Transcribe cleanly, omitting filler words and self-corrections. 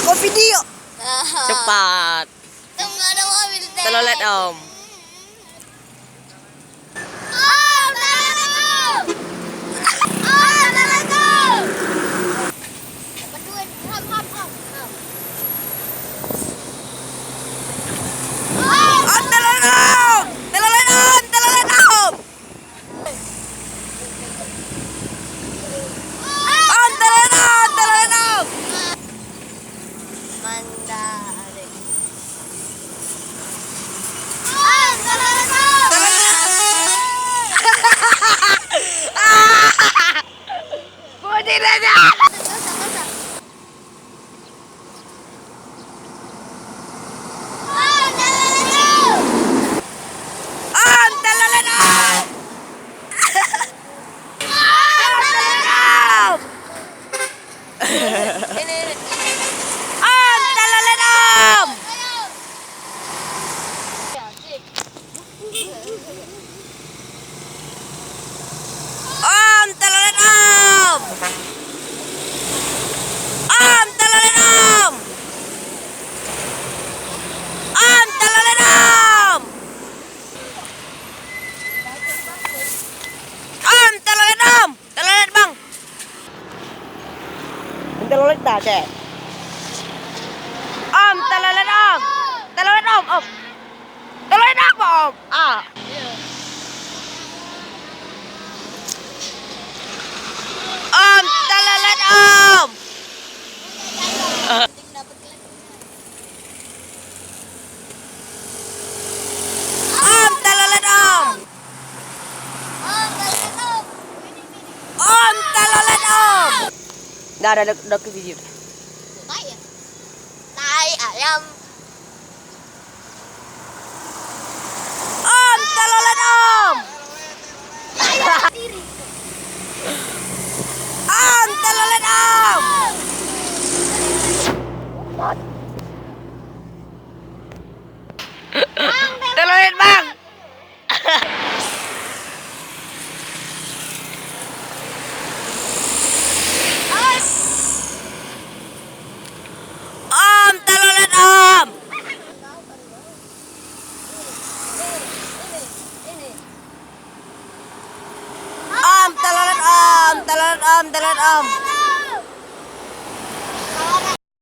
Aku video. Cepat. Tunggu ada mobil. Telolet om. Telolet dah cek. Om, telolet om. Telolet om, om. Telolet apa om? Ah. Om, telolet om. Om, telolet om. Om, telolet om. Dah ada ke video. Tai ayam. Om, telolet om. Om, telolet om. Telolet bang. Om, telolet om. Om, telolet om, telolet om, telolet om.